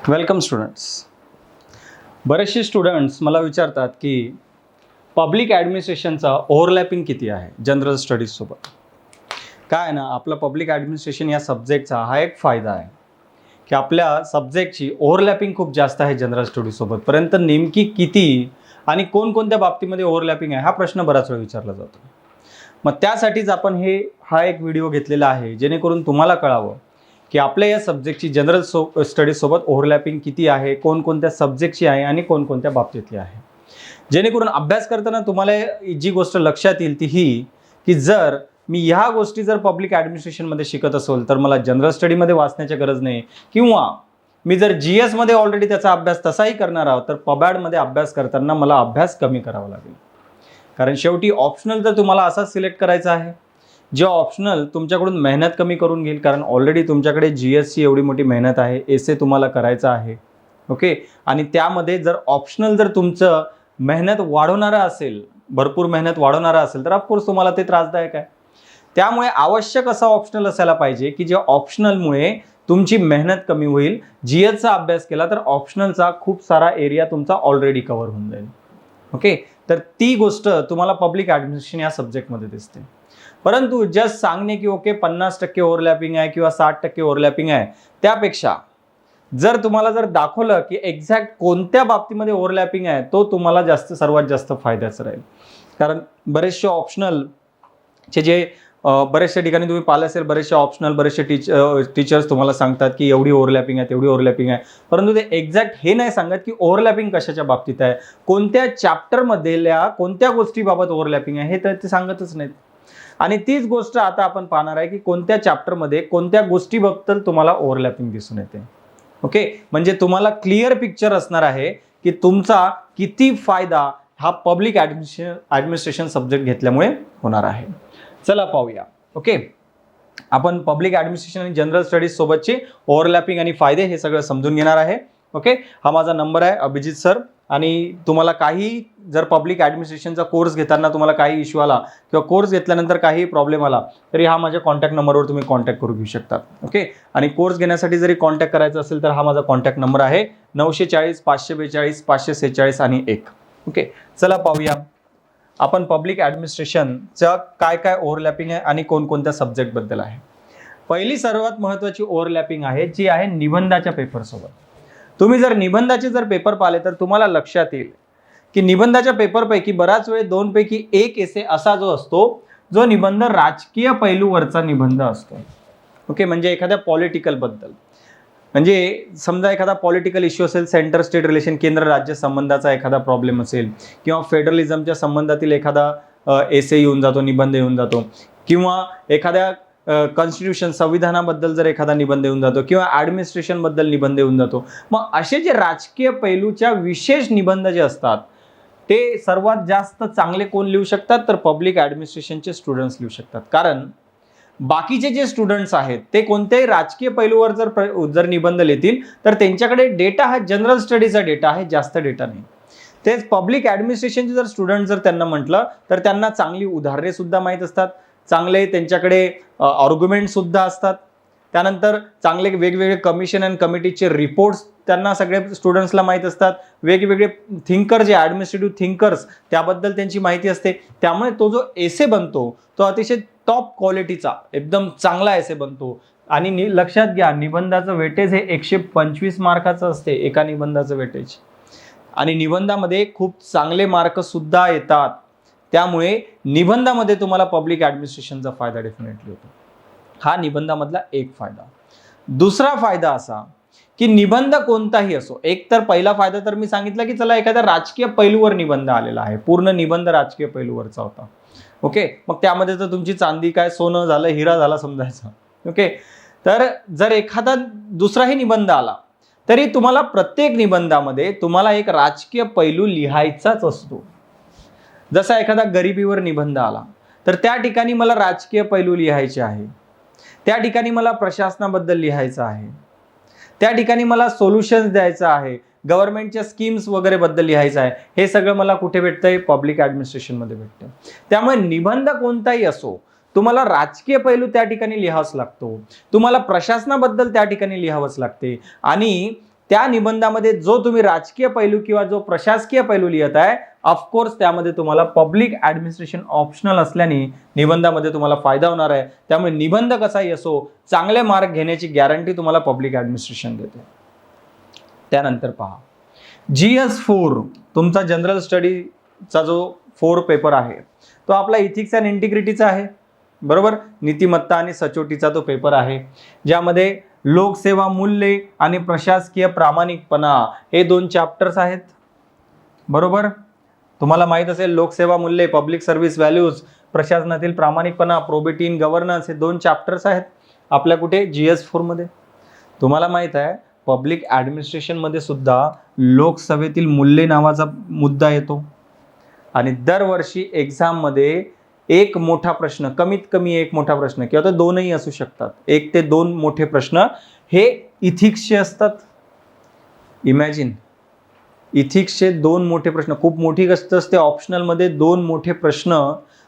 Welcome students. बरेचसे students मला विचारतात की पब्लिक ॲडमिनिस्ट्रेशनचा ओव्हरलॅपिंग किती आहे जनरल स्टडीजसोबत. काय आहे ना, आपलं पब्लिक ॲडमिनिस्ट्रेशन या सब्जेक्टचा हा एक फायदा आहे की आपल्या सब्जेक्टची ओव्हरलॅपिंग खूप जास्त आहे जनरल स्टडीजसोबत. पर्यंत नेमकी किती आणि कोणकोणत्या बाबतीमध्ये ओव्हरलॅपिंग आहे हा प्रश्न बराच वेळ विचारला जातो. मग त्यासाठीच आपण हा एक व्हिडिओ घेतलेला आहे जेणेकरून तुम्हाला कळावं की आपल्या या सब्जेक्टची जनरल स्टडीजसोबत ओव्हरलॅपिंग किती आहे, कोणकोणत्या सब्जेक्टची आहे आणि कोणकोणत्या बाबतीतली आहे. जेणेकरून अभ्यास करताना तुम्हाला जी गोष्ट लक्षात येईल ती ही की जर मी ह्या गोष्टी जर पब्लिक ॲडमिनिस्ट्रेशनमध्ये शिकत असेल तर मला जनरल स्टडीमध्ये वाचण्याची गरज नाही, किंवा मी जर जी एसमध्ये ऑलरेडी त्याचा अभ्यास तसाही करणार आहोत तर पबॅडमध्ये अभ्यास करताना मला अभ्यास कमी करावा लागेल. कारण शेवटी ऑप्शनल जर तुम्हाला असाच सिलेक्ट करायचा आहे जे ऑप्शनल तुमच्याकडून मेहनत कमी करून घेईल, कारण ऑलरेडी तुमच्याकडे जी एसची एवढी मोठी मेहनत आहे, एसे तुम्हाला करायचा आहे. ओके, आणि त्यामध्ये जर ऑप्शनल जर तुमचं मेहनत वाढवणारा असेल, भरपूर मेहनत वाढवणारा असेल तर ऑफकोर्स तुम्हाला ते त्रासदायक आहे. त्यामुळे आवश्यक असा ऑप्शनल असायला पाहिजे की जे ऑप्शनलमुळे तुमची मेहनत कमी होईल. जी एसचा अभ्यास केला तर ऑप्शनलचा खूप सारा एरिया तुमचा ऑलरेडी कव्हर होऊन जाईल. ओके, तर ती गोष्ट तुम्हाला पब्लिक ॲडमिनिस्ट्रेशन या सब्जेक्टमध्ये दिसते. परंतु जस्ट सांगणे की ओके 50% ओव्हरलॅपिंग आहे किंवा 60% ओव्हरलॅपिंग आहे, त्यापेक्षा जर तुम्हाला जर दाखवलं की एक्झॅक्ट कोणत्या बाबतीमध्ये ओव्हरलॅपिंग आहे तो तुम्हाला सर्वात जास्त फायद्याचं राहील. कारण बरेचसे ऑप्शनलचे जे बरेचशा ठिकाणी तुम्ही पाहिलं असेल, बरेचसे ऑप्शनल बरेचसे टीचर्स तुम्हाला सांगतात की एवढी ओव्हरलॅपिंग आहे तेवढी ओव्हरलॅपिंग आहे, परंतु ते एक्झॅक्ट हे नाही सांगत की ओव्हरलॅपिंग कशाच्या बाबतीत आहे, कोणत्या चॅप्टरमधल्या कोणत्या गोष्टीबाबत ओव्हरलॅपिंग आहे हे तर ते सांगतच नाहीत. आणि तीच गोष्ट आता आपण पाहणार आहे की कोणत्या चॅप्टरमध्ये कोणत्या गोष्टीबद्दल तुम्हाला ओव्हरलॅपिंग दिसून येते. ओके, म्हणजे तुम्हाला क्लिअर पिक्चर असणार आहे की तुमचा किती फायदा हा पब्लिक ॲडमिनिस्ट्रेशन सब्जेक्ट घेतल्यामुळे होणार आहे. चला पाहूया. ओके, आपण पब्लिक ॲडमिनिस्ट्रेशन आणि जनरल स्टडीज सोबतचे ओव्हरलॅपिंग आणि फायदे हे सगळं समजून घेणार आहे. ओके, हा माझा नंबर आहे अभिजित सर, आणि तुम्हाला काही जर पब्लिक ॲडमिनिस्ट्रेशनचा कोर्स घेताना तुम्हाला काही इश्यू आला किंवा कोर्स घेतल्यानंतर काही प्रॉब्लेम आला तरी हा माझ्या कॉन्टॅक्ट नंबरवर तुम्ही कॉन्टॅक्ट करू घेऊ शकता. ओके, आणि कोर्स घेण्यासाठी जरी कॉन्टॅक्ट करायचा असेल तर हा माझा कॉन्टॅक्ट नंबर आहे 940 542 546 आणि 1. ओके, चला पाहूया आपण पब्लिक ॲडमिनिस्ट्रेशनचं काय काय ओव्हरलॅपिंग आहे आणि कोणकोणत्या सब्जेक्टबद्दल आहे. पहिली सर्वात महत्त्वाची ओव्हरलॅपिंग आहे जी आहे निबंधाच्या पेपरसोबत. तुम्ही जर निबंधाचे जर पेपर पाहिले तर तुम्हाला लक्षात येईल की निबंधाच्या पेपरपैकी बराच वेळ 2 पैकी 1 एसे असा जो असतो जो निबंध राजकीय पैलूवरचा निबंध असतो. ओके, म्हणजे एखाद्या पॉलिटिकल बद्दल, म्हणजे समजा एखादा पॉलिटिकल इश्यू असेल, सेंटर स्टेट रिलेशन, केंद्र राज्य संबंधाचा एखादा प्रॉब्लेम असेल, किंवा फेडरलिझमच्या संबंधातील एखादा एसे येऊन जातो, निबंध येऊन जातो, किंवा एखाद्या कॉन्स्टिट्यूशन संविधानाबद्दल जर एखादा निबंध येऊन जातो, किंवा ॲडमिनिस्ट्रेशनबद्दल निबंध येऊन जातो. मग असे जे राजकीय पैलूच्या विशेष निबंध जे असतात ते सर्वात जास्त चांगले कोण लिहू शकतात तर पब्लिक ॲडमिनिस्ट्रेशनचे स्टुडंट्स लिहू शकतात. कारण बाकीचे जे स्टुडंट्स आहेत ते कोणत्याही राजकीय पैलूवर जर निबंध लिहितील तर त्यांच्याकडे डेटा हा जनरल स्टडीचा डेटा आहे, जास्त डेटा नाही. तेच पब्लिक ॲडमिनिस्ट्रेशनचे जर स्टुडंट जर त्यांना म्हटलं तर त्यांना चांगली उदाहरणे सुद्धा माहीत असतात, चांगले त्यांच्याकडे आर्ग्युमेंट सुद्धा असतात, त्यानंतर चांगले वेगवेगळे कमिशन अँड कमिटीचे रिपोर्ट्स त्यांना सगळे स्टुडंट्सला माहीत असतात, वेगवेगळे थिंकर जे ॲडमिनिस्ट्रेटिव्ह थिंकर्स त्याबद्दल त्यांची माहिती असते. त्यामुळे तो जो एसे बनतो तो अतिशय टॉप क्वालिटीचा एकदम चांगला एसे बनतो. आणि लक्षात घ्या, निबंधाचं वेटेज हे 125 मार्काचं असते एका निबंधाचं वेटेज, आणि निबंधामध्ये खूप चांगले मार्क सुद्धा येतात. त्यामुळे निबंधामध्ये तुम्हाला पब्लिक ॲडमिनिस्ट्रेशनचा फायदा डेफिनेटली होतो. हा निबंधामधला एक फायदा. दुसरा फायदा असा की निबंध कोणताही असो, एक तर पहिला फायदा तर मी सांगितलं की चला एखाद्या राजकीय पैलूवर निबंध आलेला आहे, पूर्ण निबंध राजकीय पैलूवरचा होता. ओके, मग त्यामध्ये तर तुमची चांदी काय सोनं झालं, हिरा झाला समजायचं. ओके, तर जर एखादा दुसराही निबंध आला तरी तुम्हाला प्रत्येक निबंधामध्ये तुम्हाला एक राजकीय पैलू लिहायचाच असतो. जसा एखादा गरिबीवर निबंध आला तर त्या ठिकाणी मला राजकीय पैलू लिहायचे आहे, त्या ठिकाणी मला प्रशासनाबद्दल लिहायचं आहे, त्या ठिकाणी मला सोल्युशन्स द्यायचं आहे, गव्हर्नमेंटच्या स्कीम्स वगैरे बद्दल लिहायचं आहे. हे सगळं मला कुठे भेटतंय? पब्लिक ॲडमिनिस्ट्रेशनमध्ये भेटतं. त्यामुळे निबंध कोणताही असो तुम्हाला राजकीय पैलू त्या ठिकाणी लिहावाच लागतो, तुम्हाला प्रशासनाबद्दल त्या ठिकाणी लिहावंच लागते, आणि त्या निबंधामध्ये जो तुम्ही राजकीय पैलू किंवा जो प्रशासकीय पैलू लिहित आहे, ऑफकोर्स त्यामध्ये तुम्हाला पब्लिक ऍडमिनिस्ट्रेशन ऑप्शनल असल्याने निबंधामध्ये तुम्हाला फायदा होणार आहे. त्यामुळे निबंध कसाही असो, चांगले मार्क घेण्याची गॅरंटी तुम्हाला पब्लिक ऍडमिनिस्ट्रेशन देते. त्यानंतर पहा, GS4 तुमचा जनरल स्टडीचा जो 4 पेपर आहे तो आपला इथिक्स अँड इंटिग्रिटीचा आहे, बरोबर. नीतिमत्ता आणि सचोटीचा तो पेपर आहे, ज्यामध्ये लोकसेवा मूल्ये आणि प्रशासकीय प्रामाणिकपणा हे 2 चॅप्टर्स आहेत, बरोबर. तुम्हाला माहित असेल लोकसेवा मूल्ये, पब्लिक सर्व्हिस व्हॅल्यूज, प्रशासनातील प्रामाणिकपणा, प्रोबिटी इन गव्हर्नन्स हे 2 चॅप्टर्स आहेत आपल्या कुठे GS4 मध्ये. तुम्हाला माहित आहे पब्लिक ऍडमिनिस्ट्रेशन मध्ये सुद्धा लोकसभेतील मूल्ये नावाचा मुद्दा येतो आणि दरवर्षी एक्झाम मध्ये एक मोठा प्रश्न, कमीत कमी एक मोठा प्रश्न किंवा तर 2ही असू शकतात, 1 ते 2 मोठे प्रश्न हे इथिक्सचे असतात. इमॅजिन, इथिक्सचे 2 मोठे प्रश्न, खूप मोठी गोष्ट असते. ऑप्शनल मध्ये 2 मोठे प्रश्न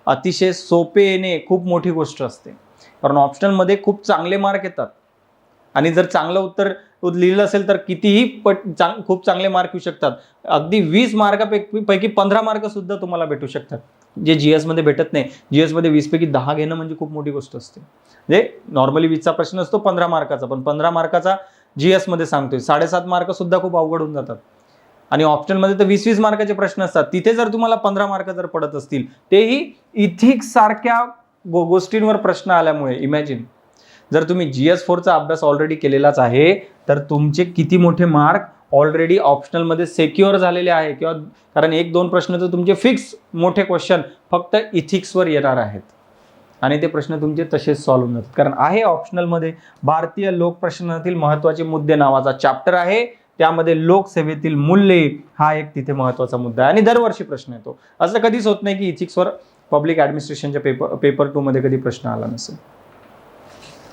अतिशय सोपे येणे खूप मोठी गोष्ट असते, कारण ऑप्शनल मध्ये खूप चांगले मार्क येतात आणि जर चांगलं उत्तर लिहिलं असेल तर कितीही खूप चांगले मार्क येऊ शकतात. अगदी 20 मार्कापैकी 15 मार्क सुद्धा तुम्हाला भेटू शकतात, जे GS मध्ये भेटत नाही. GS मध्ये 20 पैकी 10 घेणं म्हणजे खूप मोठी गोष्ट असते. म्हणजे नॉर्मली 20चा प्रश्न असतो 15 मार्काचा, पण 15 मार्काचा GS मध्ये सांगतोय 7.5 मार्क सुद्धा खूप अवघड होऊन जातात. आणि ऑप्शनल मध्ये तर 20-20 मार्काचे प्रश्न असतात. तिथे जर तुम्हाला 15 मार्क जर पडत असतील, तेही इथिक्स सारख्या गोष्टींवर प्रश्न आल्यामुळे, इमॅजिन, जर तुम्ही GS4चा अभ्यास ऑलरेडी केलेलाच आहे तर तुमचे किती मोठे मार्क ऑलरेडी ऑप्शनल मध्ये सेक्युअर झालेले आहे, किंवा कारण 1-2 प्रश्न तर तुमचे फिक्स मोठे क्वेश्चन फक्त इथिक्सवर येणार आहेत आणि ते प्रश्न तुमचे तसेच सॉल्व्ह होणार. कारण आहे ऑप्शनल मध्ये भारतीय लोकप्रशासनातील महत्त्वाचे मुद्दे नावाचा चॅप्टर आहे, त्यामध्ये लोकसेवेतील मूल्ये हा एक तिथे महत्त्वाचा मुद्दा आहे आणि दरवर्षी प्रश्न येतो. असं कधीच होत नाही की इथिक्सवर पब्लिक ऍडमिनिस्ट्रेशनच्या पेपर 2 मध्ये कधी प्रश्न आला नसेल.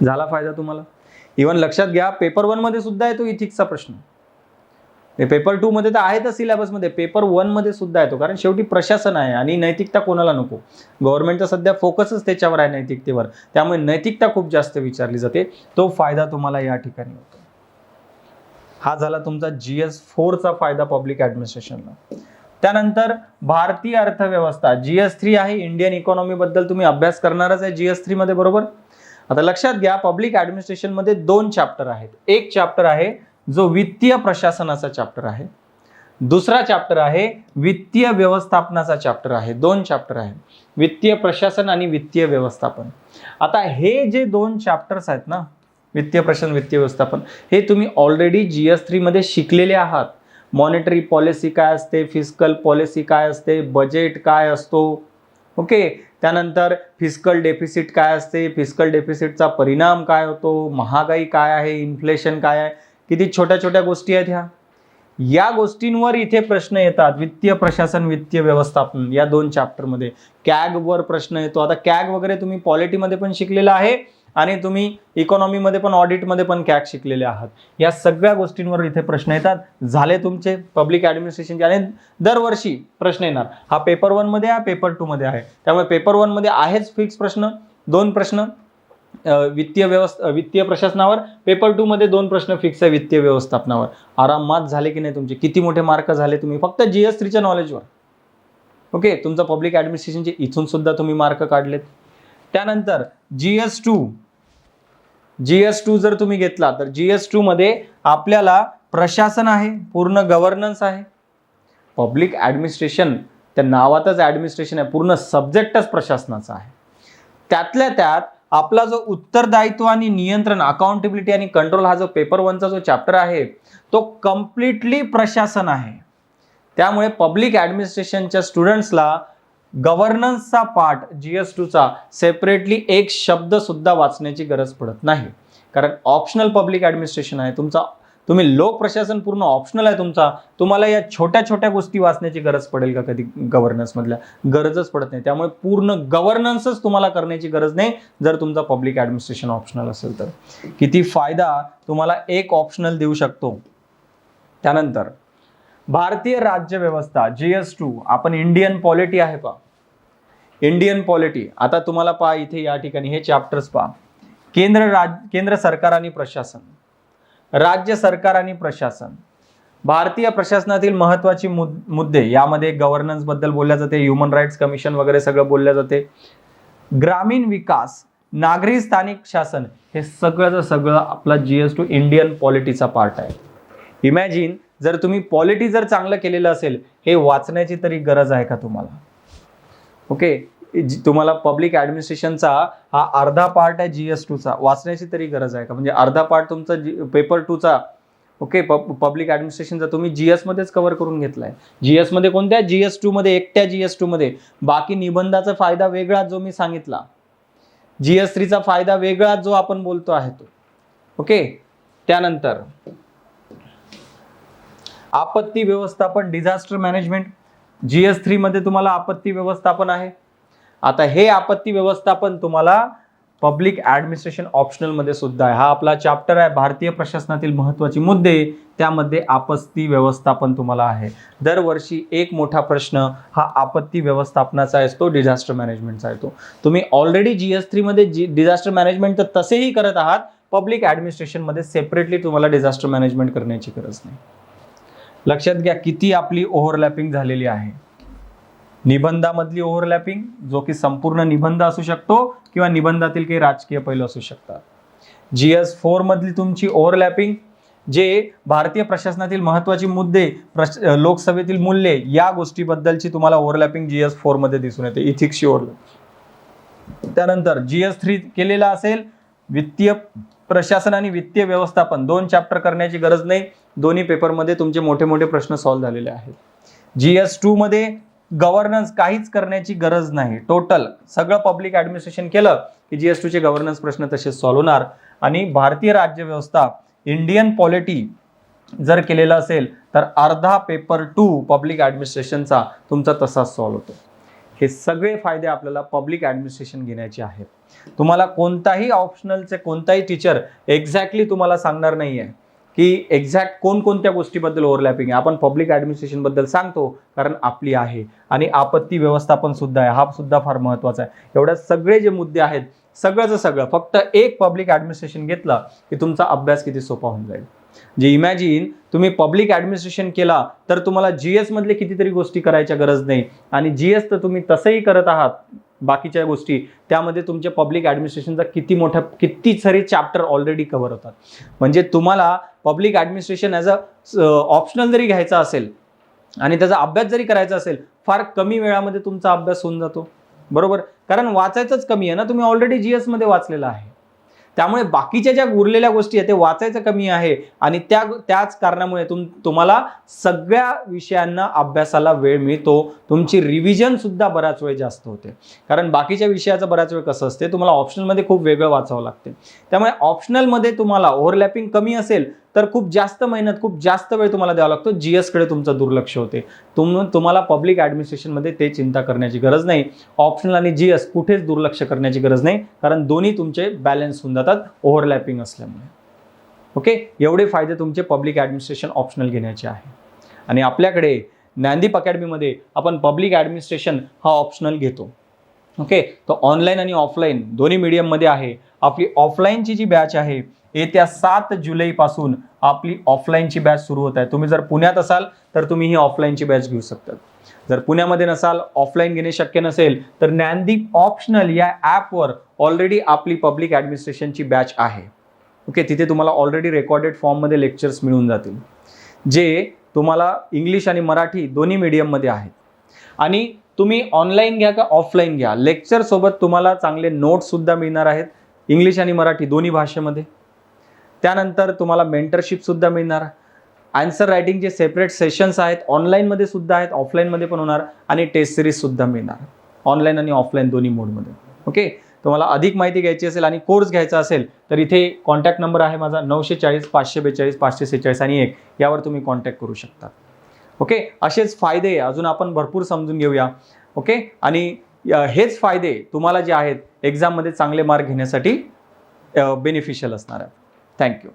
झाला फायदा तुम्हाला. इव्हन लक्षात घ्या पेपर 1 मध्ये सुद्धा येतो इथिक्सचा प्रश्न. पेपर 2 मध्ये तर आहेतच सिलेबसमध्ये, पेपर 1 मध्ये सुद्धा येतो, कारण शेवटी प्रशासन आहे आणि नैतिकता कोणाला नको. गव्हर्नमेंटचा सध्या फोकसच त्याच्यावर आहे, नैतिकतेवर. त्यामुळे नैतिकता खूप जास्त विचारली जाते. तो फायदा तुम्हाला या ठिकाणी होतो. हा झाला तुमचा GS4चा फायदा पब्लिक ऍडमिनिस्ट्रेशनला. त्यानंतर भारतीय अर्थव्यवस्था GS3 आहे. इंडियन इकॉनॉमी बद्दल तुम्ही अभ्यास करणारच आहे GS3 मध्ये, बरोबर. आता लक्षात घ्या पब्लिक ऍडमिनिस्ट्रेशन मध्ये 2 चॅप्टर आहेत. एक चॅप्टर आहे जो वित्तीय प्रशासनाचा चॅप्टर आहे, दुसरा चॅप्टर आहे वित्तीय व्यवस्थापनाचा चॅप्टर आहे. 2 चॅप्टर आहे, वित्तीय प्रशासन आणि वित्तीय व्यवस्थापन. आता हे जे 2 चॅप्टर्स आहेत ना, वित्तीय प्रशासन वित्तीय व्यवस्थापन, हे तुम्ही ऑलरेडी GS3 मध्ये शिकलेले आहात. मॉनिटरी पॉलिसी काय असते, फिस्कल पॉलिसी काय असते, बजेट काय असतो, ओके. त्यानंतर फिस्कल डेफिसिट काय असते, फिस्कल डेफिसिटचा परिणाम काय होतो, महागाई काय आहे, इन्फ्लेशन काय आहे, किती छोट्या छोट्या गोष्टी आहेत ह्या. या गोष्टींवर इथे प्रश्न येतात. वित्तीय प्रशासन वित्तीय व्यवस्थापन या 2 चॅप्टरमध्ये. कॅग वर प्रश्न येतो. आता कॅग वगैरे तुम्ही पॉलिटीमध्ये पण शिकलेलं आहे आणि तुम्ही इकॉनॉमीमध्ये पण, ऑडिटमध्ये पण कॅग शिकलेले आहात. या सगळ्या गोष्टींवर इथे प्रश्न येतात. झाले तुमचे पब्लिक ऍडमिनिस्ट्रेशनचे आणि दरवर्षी प्रश्न येणार. हा पेपर 1 मध्ये आहे, पेपर 2 मध्ये आहे. त्यामुळे पेपर 1 मध्ये आहेच फिक्स प्रश्न, 2 प्रश्न वित्तीय प्रशासनावर. पेपर 2 मध्ये 2 प्रश्न फिक्स आहे वित्तीय व्यवस्थापनावर. आरामात झाले की नाही तुमचे, किती मोठे मार्क झाले तुम्ही फक्त GS3च्या नॉलेजवर, ओके. तुमचा पब्लिक ऍडमिनिस्ट्रेशनचे इथून सुद्धा तुम्ही मार्क काढलेत. त्यानंतर GS2 जर तुम्ही घेतला तर GS2 मध्ये आपल्याला प्रशासन आहे, पूर्ण गव्हर्नन्स आहे. पब्लिक ऍडमिनिस्ट्रेशन त्या नावातच ऍडमिनिस्ट्रेशन आहे, पूर्ण सब्जेक्टच प्रशासनाचा आहे. त्यातल्या त्यात आपला जो उत्तरदायित्व आणि नियंत्रण, अकाउंटेबिलिटी आणि कंट्रोल हा जो पेपर 1चा जो चॅप्टर आहे तो कम्प्लिटली प्रशासन आहे. त्यामुळे पब्लिक ऍडमिनिस्ट्रेशनच्या स्टुडंट्सला गव्हर्नन्सचा पार्ट GS2चा सेपरेटली एक शब्द सुद्धा वाचण्याची गरज पडत नाही, कारण ऑप्शनल पब्लिक ऍडमिनिस्ट्रेशन आहे तुमचा. तुम्ही लोक प्रशासन पूर्ण ऑप्शनल आहे तुमचा. तुम्हाला या छोट्या छोट्या गोष्टी वाचण्याची गरज पडेल का कधी गव्हर्नन्स मधल्या? गरजच पडत नाही. त्यामुळे पूर्ण गव्हर्नन्सच तुम्हाला करण्याची गरज नाही जर तुमचा पब्लिक ऍडमिनिस्ट्रेशन ऑप्शनल असेल तर. किती फायदा तुम्हाला एक ऑप्शनल देऊ शकतो. त्यानंतर भारतीय राज्य व्यवस्था GS2, आपण इंडियन पॉलिटी आहे पहा, इंडियन पॉलिटी. आता तुम्हाला पहा इथे या ठिकाणी हे चॅप्टर्स पहा, केंद्र सरकार आणि प्रशासन. राज्य सरकार आणि प्रशासन, भारतीय प्रशासनातील महत्त्वाची मुद्दे, यामध्ये गव्हर्नन्स बद्दल बोलल्या जाते, ह्युमन राईट्स कमिशन वगैरे सगळं बोलल्या जाते, ग्रामीण विकास, नागरी स्थानिक शासन, हे सगळं आपला GS2 इंडियन पॉलिटीचा पार्ट आहे. इमॅजिन जर तुम्ही पॉलिटी जर चांगलं केलेलं असेल, हे वाचण्याची तरी गरज आहे का तुम्हाला? ओके, तुम्हाला पब्लिक ॲडमिनिस्ट्रेशनचा हा अर्धा पार्ट आहे GS2चा, वाचण्याची तरी गरज आहे का? म्हणजे अर्धा पार्ट तुमचा पेपर 2चा, ओके, पब्लिक ॲडमिनिस्ट्रेशनचा तुम्ही GS मध्येच कव्हर करून घेतलाय. GS मध्ये कोणत्या? GS2 मध्ये, एकट्या GS2 मध्ये. बाकी निबंधाचा फायदा वेगळा जो मी सांगितला, GS3चा फायदा वेगळा जो आपण बोलतो आहे तो. ओके, त्यानंतर आपत्ती व्यवस्थापन, डिझास्टर मॅनेजमेंट, GS3 मध्ये तुम्हाला आपत्ती व्यवस्थापन आहे. आता हे आपत्ती व्यवस्थापन तुम्हाला पब्लिक ॲडमिनिस्ट्रेशन ऑप्शनल मध्ये सुद्धा आहे. हा आपला चॅप्टर आहे भारतीय प्रशासनातील महत्त्वाचे मुद्दे, त्यामध्ये आपत्ती व्यवस्थापन तुम्हाला आहे. दरवर्षी एक मोठा प्रश्न हा आपत्ती व्यवस्थापनाचा असतो, डिझास्टर मॅनेजमेंटचा आहे. तो तुम्ही ऑलरेडी GS3 मध्ये डिझास्टर मॅनेजमेंट तर तसेही करत आहात, पब्लिक ॲडमिनिस्ट्रेशन मध्ये सेपरेटली तुम्हाला डिझास्टर मॅनेजमेंट करण्याची गरज नाही. लक्षात घ्या किती आपली ओव्हरलॅपिंग झालेली आहे. निबंधामधली ओव्हरलॅपिंग, जो की संपूर्ण निबंध असू शकतो किंवा निबंधातील काही राजकीय पैलू असू शकतात. GS4 मधली तुमची ओव्हरलॅपिंग, जे भारतीय प्रशासनातील महत्त्वाचे मुद्दे, लोकसभेतील मूल्ये, या गोष्टीबद्दलची तुम्हाला ओव्हरलॅपिंग GS4 मध्ये दिसून येते, इथिक्सची ओव्हरलॅपिंग. त्यानंतर GS3 केलेला असेल, वित्तीय प्रशासन आणि वित्तीय व्यवस्थापन, 2 चॅप्टर करण्याची गरज नाही, दोन्ही पेपरमध्ये तुमचे मोठे मोठे प्रश्न सॉल्व्ह झालेले आहेत. GS2 मध्ये गव्हर्नन्स काहीच करण्याची गरज नाही, टोटल सगळं पब्लिक ॲडमिनिस्ट्रेशन केलं की GS2 चे गव्हर्नन्स प्रश्न तसेच सॉल्व्ह होणार. आणि भारतीय राज्यव्यवस्था, इंडियन पॉलिटी जर केलेलं असेल तर अर्धा पेपर 2 पब्लिक ॲडमिनिस्ट्रेशनचा तुमचा तसाच सॉल्व्ह होतो. हे सगळे फायदे आपल्याला पब्लिक ॲडमिनिस्ट्रेशन घेण्याचे आहेत. तुम्हाला कोणताही ऑप्शनलचे कोणताही टीचर एक्झॅक्टली तुम्हाला सांगणार नाही आहे की एक्झॅक्ट कोणकोणत्या गोष्टीबद्दल ओव्हरलॅपिंग आहे. आपण पब्लिक ॲडमिनिस्ट्रेशन बद्दल सांगतो कारण आपली आहे, आणि आपत्ती व्यवस्थापन सुद्धा आहे, हा सुद्धा फार महत्त्वाचा आहे. एवढ्या सगळे जे मुद्दे आहेत, सगळंच सगळं फक्त एक पब्लिक ॲडमिनिस्ट्रेशन घेतला की तुमचा अभ्यास किती सोपा होऊन जाईल. जे इमॅजिन तुम्ही पब्लिक ॲडमिनिस्ट्रेशन केला तर तुम्हाला GS मधले कितीतरी गोष्टी करायच्या गरज नाही, आणि GS तर तुम्ही तसंही करत आहात बाकीच्या गोष्टी, त्यामध्ये तुमच्या पब्लिक ॲडमिनिस्ट्रेशनचा किती सारे चॅप्टर ऑलरेडी कव्हर होतात. म्हणजे तुम्हाला public administration as a optional जरी घ्यायचा असेल आणि त्याचा अभ्यास जरी करायचा असेल, फार कमी वेळामध्ये तुमचा अभ्यास होऊन जातो, बरोबर? कारण वाचायचंच कमी आहे ना, तुम्ही ऑलरेडी GS मध्ये वाचलेला आहे. त्यामुळे बाकीच्या ज्या उरलेल्या गोष्टी आहेत ते वाचायचं कमी आहे, आणि त्याच कारणामुळे तुम्हाला सगळ्या विषयांना अभ्यासाला वेळ मिळतो. तुमची रिव्हिजन सुद्धा बराच वेळ जास्त होते, कारण बाकीच्या विषयाचं बराच वेळ कसं असते, तुम्हाला ऑप्शनलमध्ये खूप वेगळं वाचावं लागते. त्यामुळे ऑप्शनलमध्ये तुम्हाला ओव्हरलॅपिंग कमी असेल तर खूप जास्त मेहनत, खूप जास्त वेळ तुम्हाला द्यावा लागतो, GS कडे तुमचं दुर्लक्ष होते. तुम्हाला पब्लिक ॲडमिनिस्ट्रेशनमध्ये ते चिंता करण्याची गरज नाही. ऑप्शनल आणि GS कुठेच दुर्लक्ष करण्याची गरज नाही, कारण दोन्ही तुमचे बॅलन्स होऊन जातात ओव्हरलॅपिंग असल्यामुळे. ओके, एवढे फायदे तुमचे पब्लिक ॲडमिनिस्ट्रेशन ऑप्शनल घेण्याचे आहे. आणि आपल्याकडे ज्ञानदीप अकॅडमीमध्ये आपण पब्लिक ॲडमिनिस्ट्रेशन हा ऑप्शनल घेतो. ओके, तो ऑनलाईन आणि ऑफलाईन दोन्ही मीडियममध्ये आहे. आपली ऑफलाईनची जी बॅच आहे, येत्या 7 जुलैपासून आपली ऑफलाईनची बॅच सुरू होत आहे. तुम्ही जर पुण्यात असाल तर तुम्ही ही ऑफलाईनची बॅच घेऊ शकता. जर पुण्यामध्ये नसाल, ऑफलाईन घेणे शक्य नसेल, तर ज्ञानदीप ऑप्शनल या ॲपवर ऑलरेडी आपली पब्लिक ॲडमिनिस्ट्रेशनची बॅच आहे. ओके, तिथे तुम्हाला ऑलरेडी रेकॉर्डेड फॉर्ममध्ये लेक्चर्स मिळून जातील, जे तुम्हाला इंग्लिश आणि मराठी दोन्ही मीडियममध्ये आहेत. आणि तुम्ही ऑनलाईन घ्या का ऑफलाईन घ्या, लेक्चरसोबत तुम्हाला चांगले नोट्ससुद्धा मिळणार आहेत, इंग्लिश आणि मराठी दोन्ही भाषेमध्ये. त्यानंतर तुम्हाला मेंटरशिपसुद्धा मिळणार. आन्सर रायटिंगचे सेपरेट सेशन्स आहेत, ऑनलाईनमध्ये सुद्धा आहेत, ऑफलाईनमध्ये पण होणार, आणि टेस्ट सिरीजसुद्धा मिळणार, ऑनलाईन आणि ऑफलाईन दोन्ही मोडमध्ये. ओके, तुम्हाला अधिक माहिती घ्यायची असेल आणि कोर्स घ्यायचा असेल तर इथे कॉन्टॅक्ट नंबर आहे माझा 940 542 546 आणि 1, यावर तुम्ही कॉन्टॅक्ट करू शकता. ओके, असेच फायदे अजून आपण भरपूर समजून घेऊया. ओके, आणि हेच फायदे तुम्हाला जे आहेत एक्झाममध्ये चांगले मार्क घेण्यासाठी बेनिफिशियल असणार आहेत. थँक्यू.